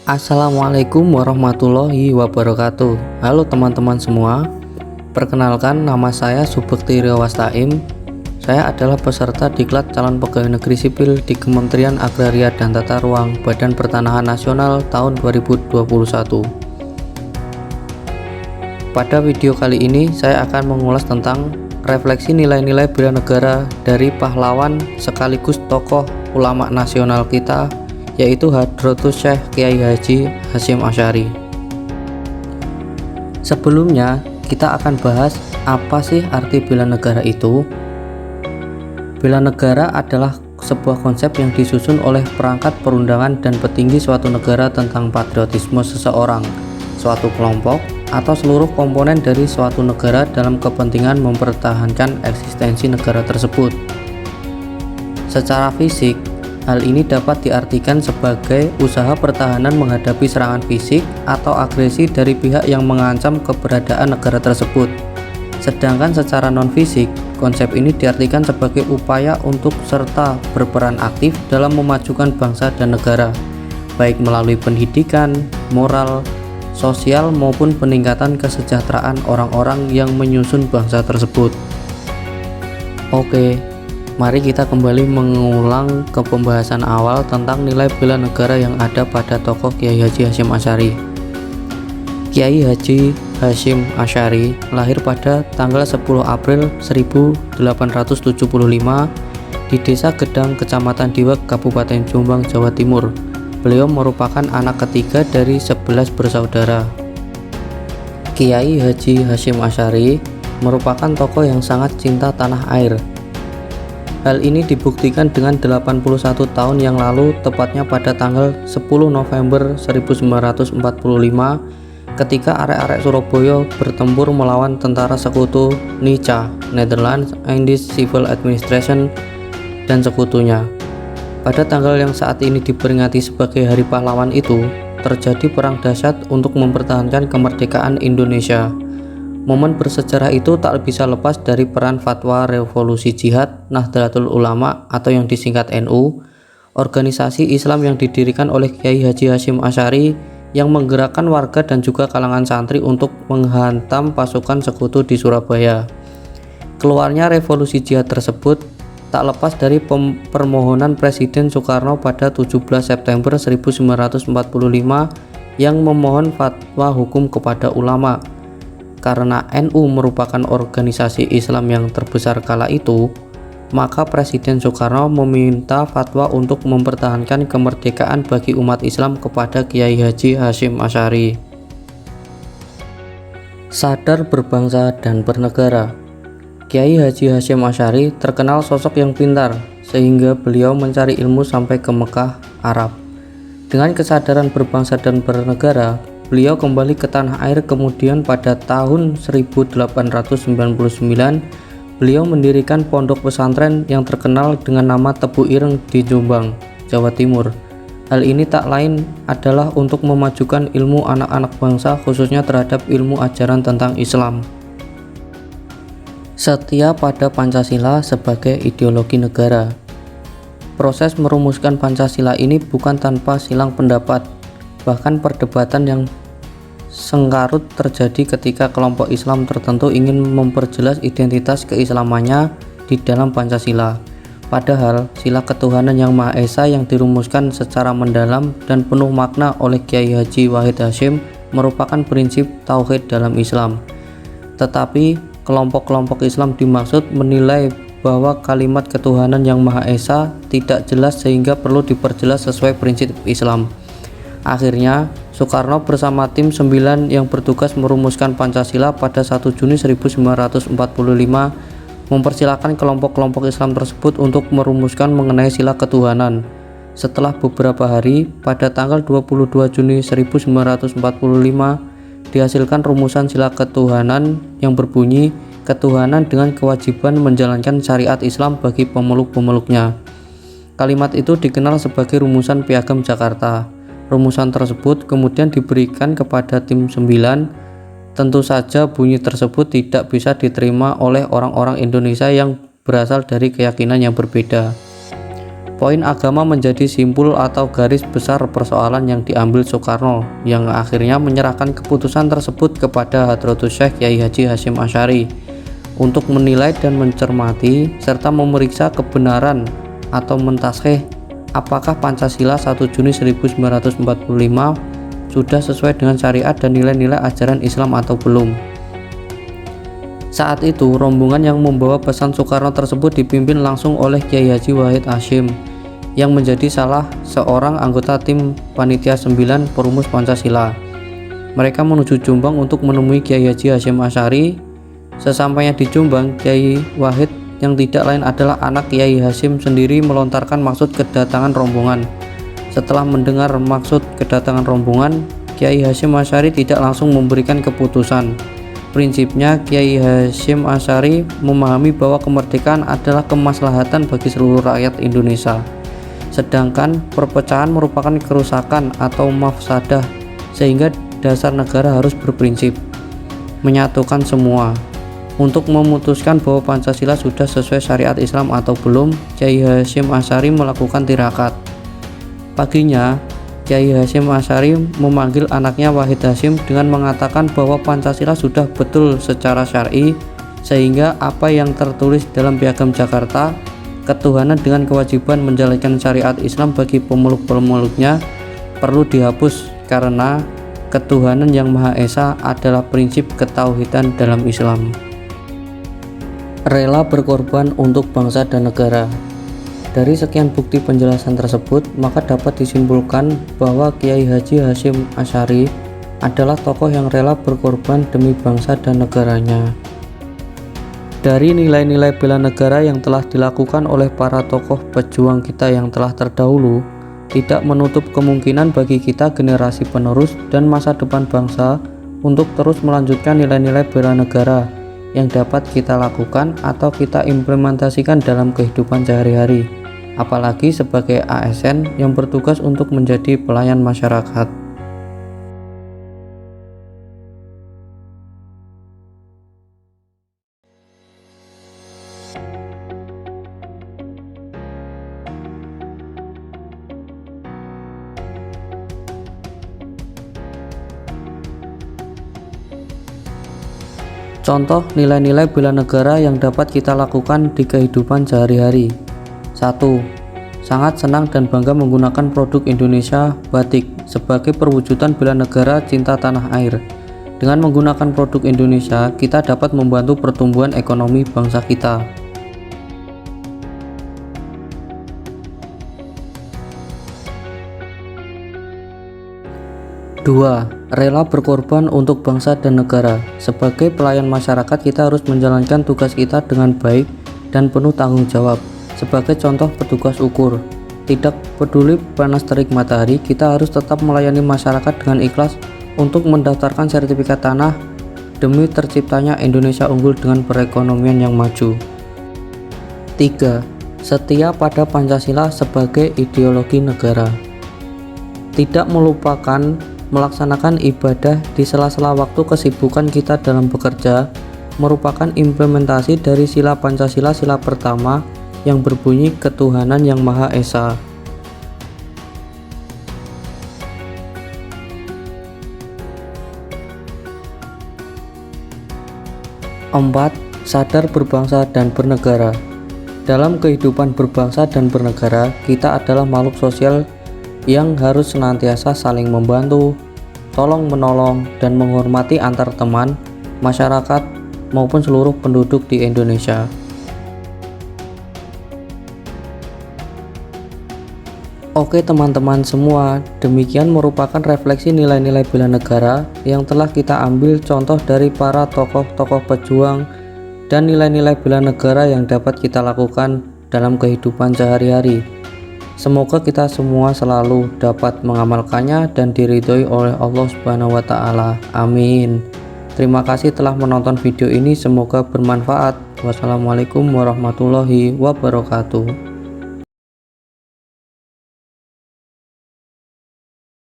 Assalamualaikum warahmatullahi wabarakatuh. Halo teman-teman semua. Perkenalkan, nama saya Subekti Riawastaim. Saya adalah peserta diklat calon pegawai negeri sipil di Kementerian Agraria dan Tata Ruang Badan Pertanahan Nasional tahun 2021. Pada video kali ini saya akan mengulas tentang refleksi nilai-nilai bela negara dari pahlawan sekaligus tokoh ulama nasional kita, yaitu Hadratus Syekh Kiai Haji Hasyim Asy'ari. Sebelumnya kita akan bahas apa sih arti bela negara itu. Bela negara adalah sebuah konsep yang disusun oleh perangkat perundangan dan petinggi suatu negara tentang patriotisme seseorang, suatu kelompok, atau seluruh komponen dari suatu negara dalam kepentingan mempertahankan eksistensi negara tersebut. Secara fisik, hal ini dapat diartikan sebagai usaha pertahanan menghadapi serangan fisik atau agresi dari pihak yang mengancam keberadaan negara tersebut. Sedangkan secara non-fisik, konsep ini diartikan sebagai upaya untuk serta berperan aktif dalam memajukan bangsa dan negara, baik melalui pendidikan, moral, sosial maupun peningkatan kesejahteraan orang-orang yang menyusun bangsa tersebut. Oke, mari kita kembali mengulang ke pembahasan awal tentang nilai bela negara yang ada pada tokoh Kiai Haji Hasyim Asy'ari. Kiai Haji Hasyim Asy'ari lahir pada tanggal 10 April 1875 di Desa Gedang, Kecamatan Diwek, Kabupaten Jombang, Jawa Timur. Beliau merupakan anak ketiga dari 11 bersaudara. Kiai Haji Hasyim Asy'ari merupakan tokoh yang sangat cinta tanah air. Hal ini dibuktikan dengan 81 tahun yang lalu, tepatnya pada tanggal 10 November 1945, ketika arek-arek Surabaya bertempur melawan tentara sekutu NICA, Netherlands Indies Civil Administration, dan sekutunya. Pada tanggal yang saat ini diperingati sebagai Hari Pahlawan itu, terjadi perang dahsyat untuk mempertahankan kemerdekaan Indonesia. Momen bersejarah itu tak bisa lepas dari peran Fatwa Revolusi Jihad Nahdlatul Ulama atau yang disingkat NU, organisasi Islam yang didirikan oleh Kiai Haji Hasyim Asy'ari yang menggerakkan warga dan juga kalangan santri untuk menghantam pasukan sekutu di Surabaya. Keluarnya revolusi jihad tersebut tak lepas dari permohonan Presiden Soekarno pada 17 September 1945 yang memohon fatwa hukum kepada ulama. Karena NU merupakan organisasi Islam yang terbesar kala itu, maka Presiden Soekarno meminta fatwa untuk mempertahankan kemerdekaan bagi umat Islam kepada Kiai Haji Hasyim Asy'ari. Sadar berbangsa dan bernegara. Kiai Haji Hasyim Asy'ari terkenal sosok yang pintar, sehingga beliau mencari ilmu sampai ke Mekah, Arab. Dengan kesadaran berbangsa dan bernegara, beliau kembali ke tanah air. Kemudian pada tahun 1899, beliau mendirikan pondok pesantren yang terkenal dengan nama Tebu Ireng di Jombang, Jawa Timur. Hal ini tak lain adalah untuk memajukan ilmu anak-anak bangsa, khususnya terhadap ilmu ajaran tentang Islam. Setia pada Pancasila sebagai ideologi negara. Proses merumuskan Pancasila ini bukan tanpa silang pendapat, bahkan perdebatan yang sengkarut terjadi ketika kelompok Islam tertentu ingin memperjelas identitas keislamannya di dalam Pancasila. Padahal sila ketuhanan yang Maha Esa yang dirumuskan secara mendalam dan penuh makna oleh Kiai Haji Wahid Hasyim merupakan prinsip tauhid dalam Islam. Tetapi kelompok-kelompok Islam dimaksud menilai bahwa kalimat ketuhanan yang Maha Esa tidak jelas sehingga perlu diperjelas sesuai prinsip Islam. Akhirnya, Soekarno bersama tim 9 yang bertugas merumuskan Pancasila pada 1 Juni 1945 mempersilahkan kelompok-kelompok Islam tersebut untuk merumuskan mengenai sila ketuhanan. Setelah beberapa hari, pada tanggal 22 Juni 1945, dihasilkan rumusan sila ketuhanan yang berbunyi ketuhanan dengan kewajiban menjalankan syariat Islam bagi pemeluk-pemeluknya. Kalimat itu dikenal sebagai rumusan Piagam Jakarta. Rumusan tersebut kemudian diberikan kepada tim 9. Tentu saja bunyi tersebut tidak bisa diterima oleh orang-orang Indonesia yang berasal dari keyakinan yang berbeda. Poin agama menjadi simpul atau garis besar persoalan yang diambil Soekarno, yang akhirnya menyerahkan keputusan tersebut kepada Hadratus Syekh Kyai Haji Hasyim Asy'ari untuk menilai dan mencermati serta memeriksa kebenaran atau mentasheh apakah Pancasila 1 Juni 1945 sudah sesuai dengan syariat dan nilai-nilai ajaran Islam atau belum. Saat itu, rombongan yang membawa pesan Soekarno tersebut dipimpin langsung oleh Kyai Haji Wahid Hasyim yang menjadi salah seorang anggota tim Panitia 9 Perumus Pancasila. Mereka menuju Jombang untuk menemui Kyai Haji Hasyim Asy'ari. Sesampainya di Jombang, Kyai Wahid yang tidak lain adalah anak Kyai Hasyim sendiri melontarkan maksud kedatangan rombongan. Setelah mendengar maksud kedatangan rombongan, Kyai Hasyim Asy'ari tidak langsung memberikan keputusan. Prinsipnya, Kyai Hasyim Asy'ari memahami bahwa kemerdekaan adalah kemaslahatan bagi seluruh rakyat Indonesia. Sedangkan perpecahan merupakan kerusakan atau mafsadah, sehingga dasar negara harus berprinsip menyatukan semua. Untuk memutuskan bahwa Pancasila sudah sesuai syariat Islam atau belum, Kyai Hasyim Asy'ari melakukan tirakat. Paginya, Kyai Hasyim Asy'ari memanggil anaknya Wahid Hasyim dengan mengatakan bahwa Pancasila sudah betul secara syar'i, sehingga apa yang tertulis dalam Piagam Jakarta, ketuhanan dengan kewajiban menjalankan syariat Islam bagi pemeluk-pemeluknya, perlu dihapus karena ketuhanan yang Maha Esa adalah prinsip ketauhidan dalam Islam. Rela berkorban untuk bangsa dan negara. Dari sekian bukti penjelasan tersebut, maka dapat disimpulkan bahwa Kyai Haji Hasyim Asy'ari adalah tokoh yang rela berkorban demi bangsa dan negaranya. Dari nilai-nilai bela negara yang telah dilakukan oleh para tokoh pejuang kita yang telah terdahulu, tidak menutup kemungkinan bagi kita generasi penerus dan masa depan bangsa untuk terus melanjutkan nilai-nilai bela negara yang dapat kita lakukan atau kita implementasikan dalam kehidupan sehari-hari, apalagi sebagai ASN yang bertugas untuk menjadi pelayan masyarakat. Contoh nilai-nilai bela negara yang dapat kita lakukan di kehidupan sehari-hari. 1. Sangat senang dan bangga menggunakan produk Indonesia batik sebagai perwujudan bela negara cinta tanah air. Dengan menggunakan produk Indonesia, kita dapat membantu pertumbuhan ekonomi bangsa kita. 2. Rela berkorban untuk bangsa dan negara. Sebagai pelayan masyarakat, kita harus menjalankan tugas kita dengan baik dan penuh tanggung jawab. Sebagai contoh petugas ukur, tidak peduli panas terik matahari, kita harus tetap melayani masyarakat dengan ikhlas untuk mendaftarkan sertifikat tanah demi terciptanya Indonesia unggul dengan perekonomian yang maju. 3. Setia pada Pancasila sebagai ideologi negara. Tidak melupakan melaksanakan ibadah di sela-sela waktu kesibukan kita dalam bekerja merupakan implementasi dari sila Pancasila, sila pertama yang berbunyi ketuhanan yang Maha Esa. 4. Sadar berbangsa dan bernegara. Dalam kehidupan berbangsa dan bernegara, kita adalah makhluk sosial yang harus senantiasa saling membantu, tolong-menolong, dan menghormati antar teman, masyarakat, maupun seluruh penduduk di Indonesia. Oke teman-teman semua, demikian merupakan refleksi nilai-nilai bela negara yang telah kita ambil contoh dari para tokoh-tokoh pejuang dan nilai-nilai bela negara yang dapat kita lakukan dalam kehidupan sehari-hari. Semoga kita semua selalu dapat mengamalkannya dan diridhoi oleh Allah Subhanahu wa Ta'ala. Amin. Terima kasih telah menonton video ini, semoga bermanfaat. Wassalamualaikum warahmatullahi wabarakatuh.